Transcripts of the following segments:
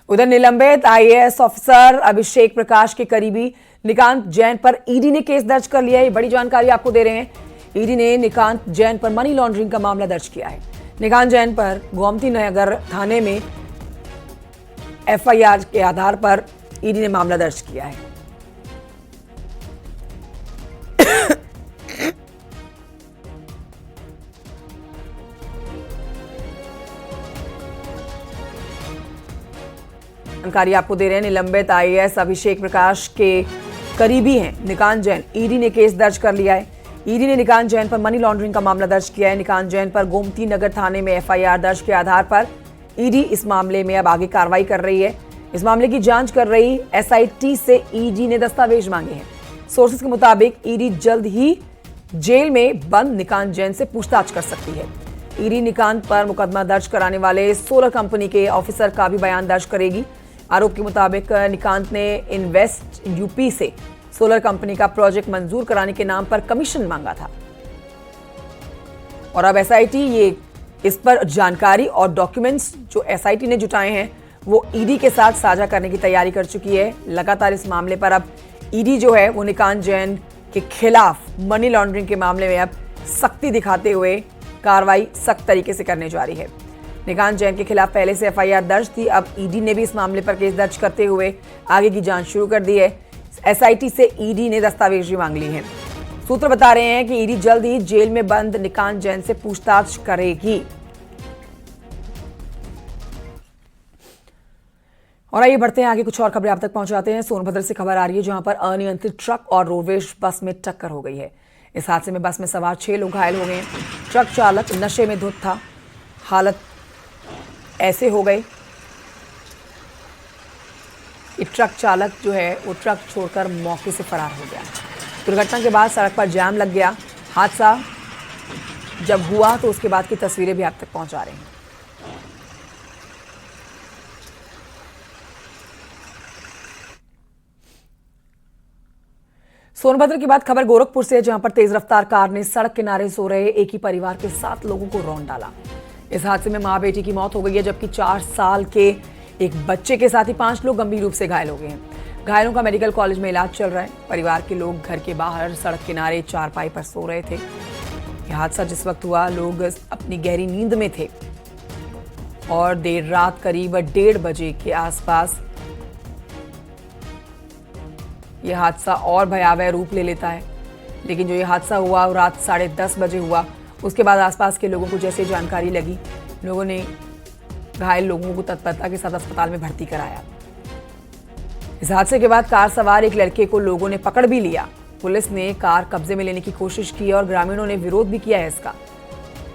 उधर निलंबित IAS officer Abhishek Prakash के करीबी निकांत जैन पर ईडी ने केस दर्ज कर लिया है। बड़ी जानकारी आपको दे रहे हैं। ईडी ने निकांत जैन पर मनी लॉन्ड्रिंग का मामला दर्ज किया है। निकांत जैन पर गोमती नगर थाने में एफआईआर के आधार पर ईडी ने मामला दर्ज किया है। जानकारी आपको दे रहे हैं। निलंबित आईएएस अभिषेक प्रकाश के करीबी हैं निकांत जैन। ईडी ने केस दर्ज कर लिया है। ईडी ने निकांत जैन पर मनी लॉन्ड्रिंग का मामला दर्ज किया है। निकांत जैन पर गोमती नगर थाने में एफआईआर दर्ज के आधार पर ईडी इस मामले में अब आगे कार्रवाई कर रही है। इस मामले की जांच कर रही एसआईटी से ईडी ने दस्तावेज मांगे हैं। सोर्सेज के मुताबिक ईडी जल्द ही जेल में बंद निकांत जैन से पूछताछ कर सकती है। ईडी निकांत पर मुकदमा दर्ज कराने वाले सोलर कंपनी के ऑफिसर का भी बयान दर्ज करेगी। आरोप के मुताबिक निकांत ने इन्वेस्ट यूपी से सोलर कंपनी का प्रोजेक्ट मंजूर कराने के नाम पर कमीशन मांगा था और अब एसआईटी ये इस पर जानकारी और डॉक्यूमेंट्स जो एसआईटी ने जुटाए हैं वो ईडी के साथ साझा करने की तैयारी कर चुकी है। लगातार इस मामले पर अब ईडी जो है वो निकांत जैन के खिलाफ मनी लॉन्ड्रिंग के मामले में अब सख्ती दिखाते हुए कार्रवाई सख्त तरीके से करने जा रही है। निकांत जैन के खिलाफ पहले से एफआईआर दर्ज थी। अब ईडी ने भी इस मामले पर केस दर्ज करते हुए आगे की जांच शुरू कर दी है। एसआईटी से ईडी ने दस्तावेज भी मांग ली है। सूत्र बता रहे हैं कि ईडी जल्द ही जेल में बंद निकांत जैन से पूछताछ करेगी। और आइए बढ़ते हैं आगे, कुछ और खबरें आप तक पहुंचाते हैं। सोनभद्र से खबर आ रही है जहां पर अनियंत्रित ट्रक और रोडवेज बस में टक्कर हो गई है। इस हादसे में बस में सवार 6 लोग घायल हो गए हैं। ट्रक चालक नशे में धुत था। हालत ऐसे हो गई कि ट्रक चालक जो है वो ट्रक छोड़कर मौके से फरार हो गया। दुर्घटना के बाद सड़क पर जाम लग गया। हादसा जब हुआ तो उसके बाद की तस्वीरें भी आप तक पहुंचा रहे हैं। सोनभद्र की बात खबर गोरखपुर से है जहां पर तेज रफ्तार कार ने सड़क किनारे सो रहे एक ही परिवार के 7 लोगों को रौंद डाला। इस हादसे में मां बेटी की मौत हो गई है जबकि 4 साल के एक बच्चे के साथ ही 5 लोग गंभीर रूप से घायल हो गए हैं। घायलों का मेडिकल कॉलेज में इलाज चल रहा है। परिवार के लोग घर के बाहर सड़क किनारे चारपाई पर सो रहे थे। यह हादसा जिस वक्त हुआ लोग अपनी गहरी नींद में थे और देर रात करीब 1:30 बजे के आसपास यह हादसा और भयावह रूप ले लेता है। लेकिन जो यह हादसा हुआ वो रात 10:30 बजे हुआ। उसके बाद आसपास के लोगों को जैसे जानकारी लगी, लोगों ने घायल लोगों को तत्परता के साथ अस्पताल में भर्ती कराया। इस हादसे के बाद कार सवार एक लड़के को लोगों ने पकड़ भी लिया। पुलिस ने कार कब्जे में लेने की कोशिश की और ग्रामीणों ने विरोध भी किया है इसका।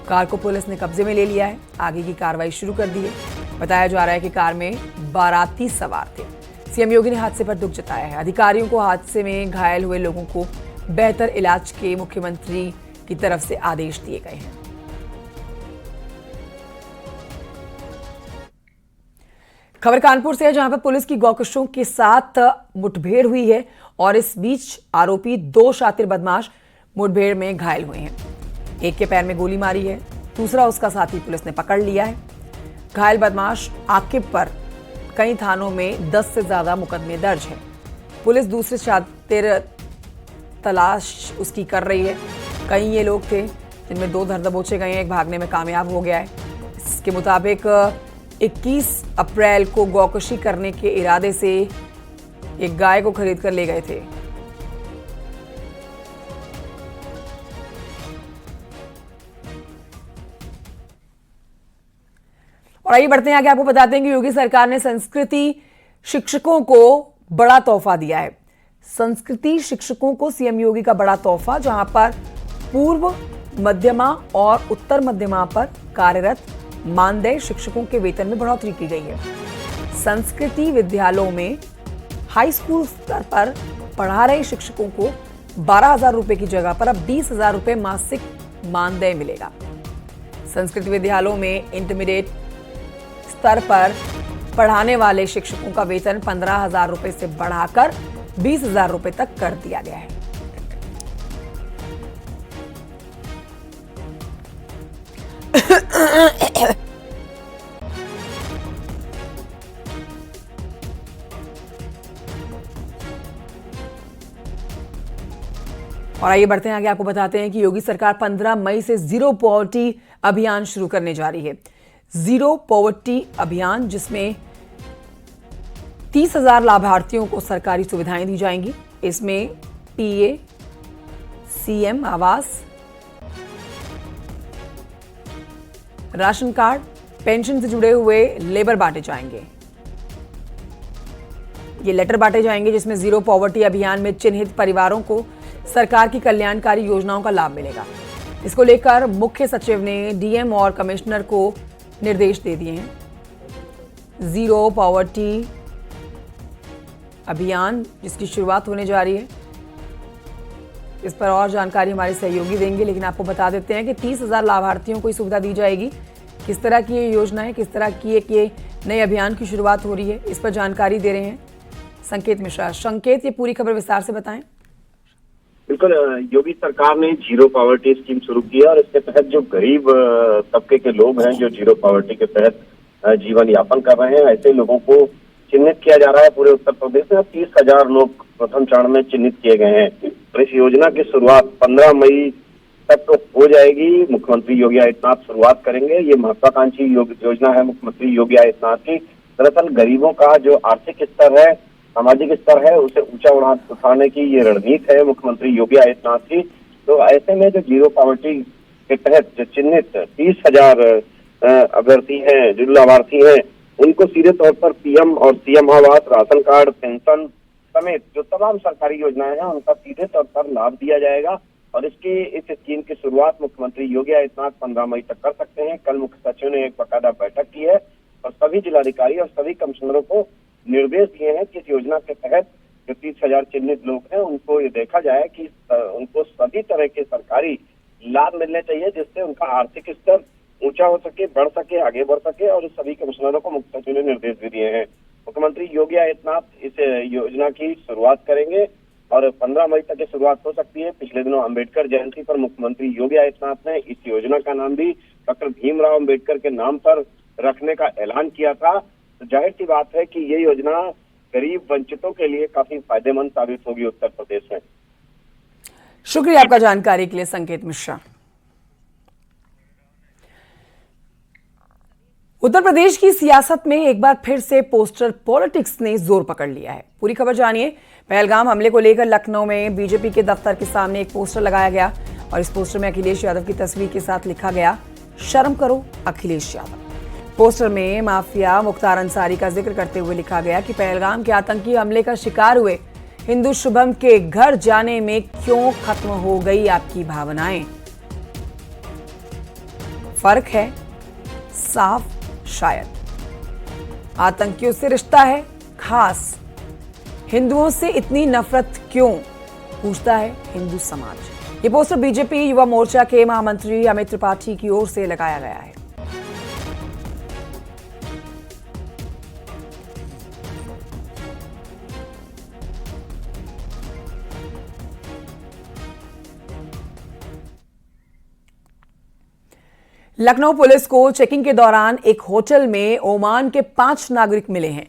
कार को पुलिस ने कब्जे में ले लिया है। आगे की कार्रवाई शुरू कर दी है। बताया जा रहा है कि कार में बाराती सवार थे। सीएम योगी ने हादसे पर दुख जताया है। अधिकारियों को हादसे में घायल हुए लोगों को बेहतर इलाज के मुख्यमंत्री की तरफ से आदेश दिए गए हैं। खबर कानपुर से है जहां पर पुलिस की गौकशों के साथ मुठभेड़ हुई है और इस बीच आरोपी 2 शातिर बदमाश मुठभेड़ में घायल हुए हैं। एक के पैर में गोली मारी है, दूसरा उसका साथी पुलिस ने पकड़ लिया है। घायल बदमाश आकिब पर कई थानों में 10 से ज्यादा मुकदमे दर्ज हैं। पुलिस दूसरे शातिर तलाश उसकी कर रही है। कई ये लोग थे जिनमें 2 धर दबोचे गए हैं, एक भागने में कामयाब हो गया है। इसके मुताबिक 21 अप्रैल को गौकशी करने के इरादे से एक गाय को खरीद कर ले गए थे। और आइए बढ़ते हैं आगे, आपको बताते हैं कि योगी सरकार ने संस्कृति शिक्षकों को बड़ा तोहफा दिया है। संस्कृति शिक्षकों को सीएम योगी का बड़ा तोहफा, जहां पर पूर्व मध्यमा और उत्तर मध्यमा पर कार्यरत मानदेय शिक्षकों के वेतन में बढ़ोतरी की गई है। संस्कृति विद्यालयों में हाई स्कूल स्तर पर पढ़ा रहे शिक्षकों को 12,000 रुपए की जगह पर अब 20,000 रुपए मासिक मानदेय मिलेगा। संस्कृत विद्यालयों में इंटरमीडिएट स्तर पर पढ़ाने वाले शिक्षकों का वेतन 15,000 रुपए से बढ़ाकर 20,000 रुपए तक कर दिया गया है। और आइए बढ़ते हैं आगे, आपको बताते हैं कि योगी सरकार 15 मई से जीरो पॉवर्टी अभियान शुरू करने जा रही है। जीरो पॉवर्टी अभियान, जिसमें 30,000 लाभार्थियों को सरकारी सुविधाएं दी जाएंगी। इसमें पीए, सीएम आवास, राशन कार्ड, पेंशन से जुड़े हुए लेबर बांटे जाएंगे। ये लेटर बांटे जाएंगे जिसमें जीरो पॉवर्टी अभियान में चिन्हित परिवारों को सरकार की कल्याणकारी योजनाओं का लाभ मिलेगा। इसको लेकर मुख्य सचिव ने डीएम और कमिश्नर को निर्देश दे दिए हैं। जीरो पॉवर्टी अभियान जिसकी शुरुआत होने जा रही है, इस पर और जानकारी हमारे सहयोगी देंगे, लेकिन आपको बता देते हैं कि 30,000 लाभार्थियों को सुविधा दी जाएगी। किस तरह की ये योजना है, किस तरह की एक ये नए अभियान की शुरुआत हो रही है, इस पर जानकारी दे रहे हैं संकेत मिश्रा। संकेत, ये पूरी खबर विस्तार से बताएं। बिल्कुल, योगी सरकार ने जीरो पॉवर्टी स्कीम शुरू की है और इसके तहत जो गरीब तबके के लोग हैं, जो जीरो पॉवर्टी के तहत जीवन यापन कर रहे हैं, ऐसे लोगों को चिन्हित किया जा रहा है पूरे उत्तर प्रदेश में। 30,000 लोग प्रथम चरण में चिन्हित किए गए हैं और इस योजना की शुरुआत 15 मई तक तो हो जाएगी। मुख्यमंत्री योगी आदित्यनाथ शुरुआत करेंगे। ये महत्वाकांक्षी योजना है मुख्यमंत्री योगी आदित्यनाथ की। दरअसल गरीबों का जो आर्थिक स्तर है, सामाजिक स्तर है, उसे ऊंचा उठाने की ये रणनीति है मुख्यमंत्री योगी आदित्यनाथ की। तो ऐसे में जो जीरो पॉवर्टी के तहत जो चिन्हित 30,000 अभ्यर्थी हैं, जो लाभार्थी हैं, उनको सीधे तौर पर पीएम और सीएम आवास, राशन कार्ड, पेंशन समेत जो तमाम सरकारी योजनाएं हैं, उनका सीधे तौर पर लाभ दिया जाएगा। और इस स्कीम की शुरुआत मुख्यमंत्री योगी आदित्यनाथ 15 मई तक कर सकते हैं। कल मुख्य सचिव ने एक बाकायदा बैठक की है और सभी जिलाधिकारी और सभी कमिश्नरों को निर्देश दिए हैं कि इस योजना के तहत जो 30,000 चिन्हित लोग हैं, उनको ये देखा जाए कि उनको सभी तरह के सरकारी लाभ मिलने चाहिए, जिससे उनका आर्थिक स्तर ऊंचा हो सके, बढ़ सके, आगे बढ़ सके। और सभी कमिश्नरों को मुख्य सचिव ने निर्देश भी दिए हैं। मुख्यमंत्री योगी आदित्यनाथ इस योजना की शुरुआत करेंगे और 15 मई तक की शुरुआत हो सकती है। पिछले दिनों अम्बेडकर जयंती पर मुख्यमंत्री योगी आदित्यनाथ ने इस योजना का नाम भी डॉक्टर भीमराव अम्बेडकर के नाम पर रखने का ऐलान किया था। तो जाहिर सी बात है कि ये योजना गरीब वंचितों के लिए काफी फायदेमंद साबित होगी उत्तर प्रदेश में। शुक्रिया आपका जानकारी के लिए संकेत मिश्रा। उत्तर प्रदेश की सियासत में एक बार फिर से पोस्टर पॉलिटिक्स ने जोर पकड़ लिया है। पूरी खबर जानिए। पहलगाम हमले को लेकर लखनऊ में बीजेपी के दफ्तर के सामने एक पोस्टर लगाया गया और इस पोस्टर में अखिलेश यादव की तस्वीर के साथ लिखा गया, शर्म करो अखिलेश यादव। पोस्टर में माफिया मुख्तार अंसारी का जिक्र करते हुए लिखा गया कि पहलगाम के आतंकी हमले का शिकार हुए हिंदू शुभम के घर जाने में क्यों खत्म हो गई आपकी भावनाएं। फर्क है साफ, शायद आतंकियों से रिश्ता है खास, हिंदुओं से इतनी नफरत क्यों, पूछता है हिंदू समाज। ये पोस्टर बीजेपी युवा मोर्चा के महामंत्री अमित त्रिपाठी की ओर से लगाया गया है। लखनऊ पुलिस को चेकिंग के दौरान एक होटल में ओमान के 5 नागरिक मिले हैं।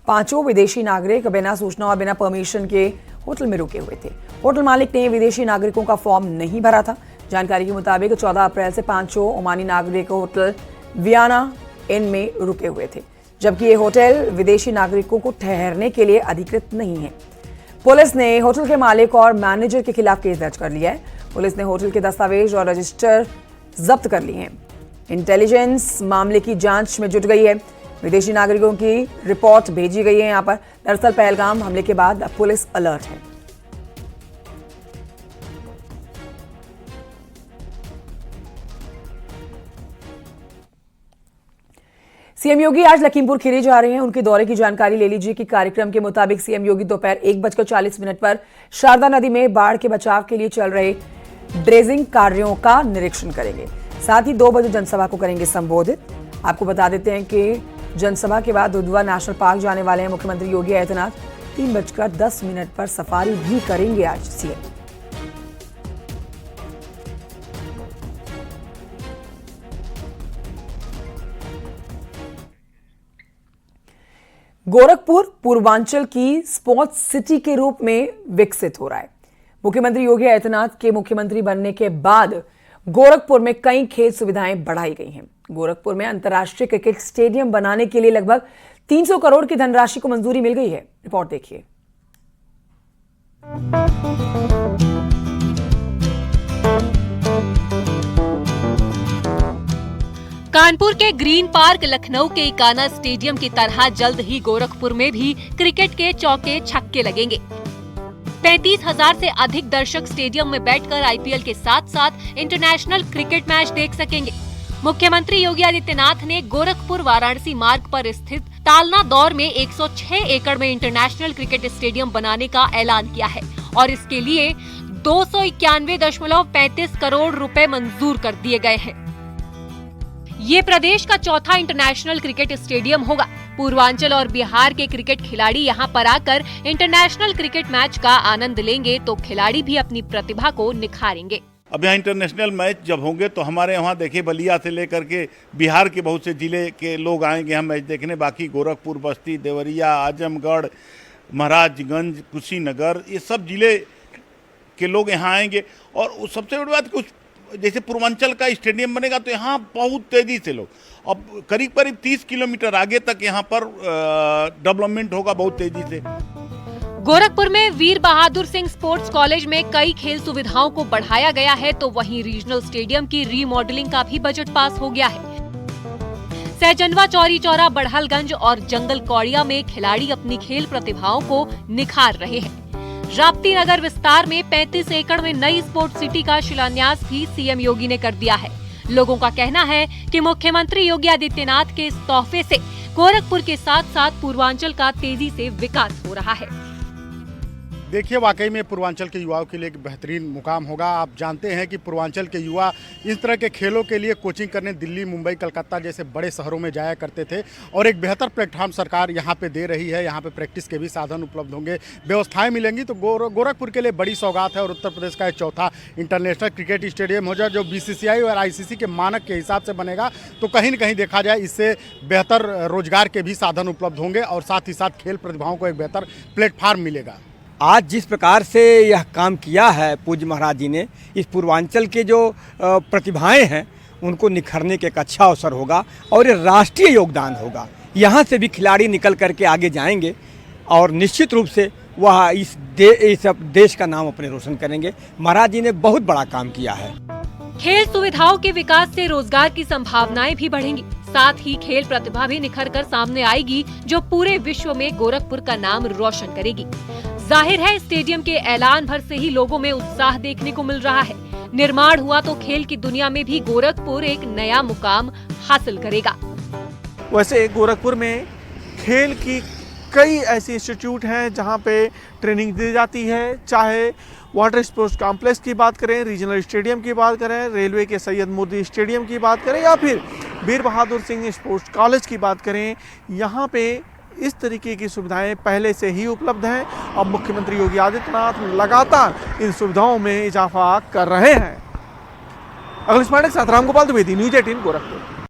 पांचों विदेशी नागरिक बिना सूचना और बिना परमिशन के होटल में रुके हुए थे। होटल मालिक ने विदेशी नागरिकों का फॉर्म नहीं भरा था। जानकारी के मुताबिक 14 अप्रैल से पांचों ओमानी नागरिक होटल वियाना इन में रुके हुए थे, जबकि ये होटल विदेशी नागरिकों को ठहरने के लिए अधिकृत नहीं है। पुलिस ने होटल के मालिक और मैनेजर के खिलाफ केस दर्ज कर लिया है। पुलिस ने होटल के दस्तावेज और रजिस्टर जब्त कर लिए हैं। इंटेलिजेंस मामले की जांच में जुट गई है। विदेशी नागरिकों की रिपोर्ट भेजी गई है यहां पर। दरअसल पहलगाम हमले के बाद पुलिस अलर्ट है। सीएम योगी आज लखीमपुर खीरी जा रहे हैं। उनके दौरे की जानकारी ले लीजिए कि कार्यक्रम के मुताबिक सीएम योगी दोपहर 1:40 पर शारदा नदी में बाढ़ के बचाव के लिए चल रहे ड्रेजिंग कार्यों का निरीक्षण करेंगे। साथ ही 2 बजे जनसभा को करेंगे संबोधित। आपको बता देते हैं कि जनसभा के बाद दुधवा नेशनल पार्क जाने वाले हैं मुख्यमंत्री योगी आदित्यनाथ। 3:10 पर सफारी भी करेंगे आज सीएम। गोरखपुर पूर्वांचल की स्पोर्ट्स सिटी के रूप में विकसित हो रहा है। मुख्यमंत्री योगी आदित्यनाथ के मुख्यमंत्री बनने के बाद गोरखपुर में कई खेल सुविधाएं बढ़ाई गई हैं। गोरखपुर में अंतर्राष्ट्रीय क्रिकेट स्टेडियम बनाने के लिए लगभग 300 करोड़ की धनराशि को मंजूरी मिल गई है। रिपोर्ट देखिए। कानपुर के ग्रीन पार्क लखनऊ के इकाना स्टेडियम की तरह जल्द ही गोरखपुर में भी क्रिकेट के चौके छक्के लगेंगे। 35,000 से अधिक दर्शक स्टेडियम में बैठकर आईपीएल के साथ साथ इंटरनेशनल क्रिकेट मैच देख सकेंगे। मुख्यमंत्री योगी आदित्यनाथ ने गोरखपुर वाराणसी मार्ग पर स्थित तालना दौर में 106 एकड़ में इंटरनेशनल क्रिकेट स्टेडियम बनाने का ऐलान किया है और इसके लिए 291.35 करोड़ रुपए मंजूर कर दिए गए हैं। ये प्रदेश का चौथा इंटरनेशनल क्रिकेट स्टेडियम होगा। पूर्वांचल और बिहार के क्रिकेट खिलाड़ी यहाँ पर आकर इंटरनेशनल क्रिकेट मैच का आनंद लेंगे तो खिलाड़ी भी अपनी प्रतिभा को निखारेंगे। अब यहाँ इंटरनेशनल मैच जब होंगे तो हमारे यहाँ देखिए बलिया से लेकर के बिहार के बहुत से जिले के लोग आएंगे हम मैच देखने। बाकी गोरखपुर, बस्ती, देवरिया, आजमगढ़, महाराजगंज, कुशीनगर, ये सब जिले के लोग यहाँ आएंगे। और सबसे बड़ी बात कुछ जैसे पूर्वांचल का स्टेडियम बनेगा तो यहाँ बहुत तेजी से लोग, अब करीब 30 किलोमीटर आगे तक यहाँ पर डेवलपमेंट होगा बहुत तेजी से। गोरखपुर में वीर बहादुर सिंह स्पोर्ट्स कॉलेज में कई खेल सुविधाओं को बढ़ाया गया है तो वहीं रीजनल स्टेडियम की रीमॉडलिंग का भी बजट पास हो गया है। सहजनवा, चौरी चौरा, बड़हलगंज और जंगल कौड़िया में खिलाड़ी अपनी खेल प्रतिभाओं को निखार रहे हैं। राप्ती नगर विस्तार में 35 एकड़ में नई स्पोर्ट्स सिटी का शिलान्यास भी सीएम योगी ने कर दिया है। लोगों का कहना है कि मुख्यमंत्री योगी आदित्यनाथ के इस तोहफे से गोरखपुर के साथ साथ पूर्वांचल का तेजी से विकास हो रहा है। देखिए, वाकई में पूर्वांचल के युवाओं के लिए एक बेहतरीन मुकाम होगा। आप जानते हैं कि पूर्वांचल के युवा इस तरह के खेलों के लिए कोचिंग करने दिल्ली, मुंबई, कलकत्ता जैसे बड़े शहरों में जाया करते थे और एक बेहतर प्लेटफॉर्म सरकार यहाँ पे दे रही है। यहाँ पे प्रैक्टिस के भी साधन उपलब्ध होंगे, व्यवस्थाएं मिलेंगी तो गोरखपुर के लिए बड़ी सौगात है। और उत्तर प्रदेश का चौथा इंटरनेशनल क्रिकेट स्टेडियम हो जाए जो BCCI और ICC के मानक के हिसाब से बनेगा तो कहीं न कहीं देखा जाए इससे बेहतर रोजगार के भी साधन उपलब्ध होंगे और साथ ही साथ खेल प्रतिभाओं को एक बेहतर प्लेटफॉर्म मिलेगा। आज जिस प्रकार से यह काम किया है पूज्य महाराज जी ने, इस पूर्वांचल के जो प्रतिभाएं हैं उनको निखरने के एक अच्छा अवसर होगा और ये राष्ट्रीय योगदान होगा। यहाँ से भी खिलाड़ी निकल करके आगे जाएंगे और निश्चित रूप से वह इस देश का नाम अपने रोशन करेंगे। महाराज जी ने बहुत बड़ा काम किया है। खेल सुविधाओं के विकास से रोजगार की संभावनाएं भी बढ़ेंगी, साथ ही खेल प्रतिभा भी निखर कर सामने आएगी जो पूरे विश्व में गोरखपुर का नाम रोशन करेगी। जाहिर है स्टेडियम के ऐलान भर से ही लोगों में उत्साह देखने को मिल रहा है। निर्माण हुआ तो खेल की दुनिया में भी गोरखपुर एक नया मुकाम हासिल करेगा। वैसे गोरखपुर में खेल की कई ऐसी इंस्टीट्यूट हैं जहां पे ट्रेनिंग दी जाती है, चाहे वाटर स्पोर्ट्स कॉम्प्लेक्स की बात करें, रीजनल स्टेडियम की बात करें, रेलवे के सैयद मोदी स्टेडियम की बात करें या फिर वीर बहादुर सिंह स्पोर्ट्स कॉलेज की बात करें। यहाँ पे इस तरीके की सुविधाएं पहले से ही उपलब्ध हैं। अब मुख्यमंत्री योगी आदित्यनाथ लगातार इन सुविधाओं में इजाफा कर रहे हैं। अखिलेश पांडे के साथ रामगोपाल द्विवेदी, न्यूज़ 18 गोरखपुर।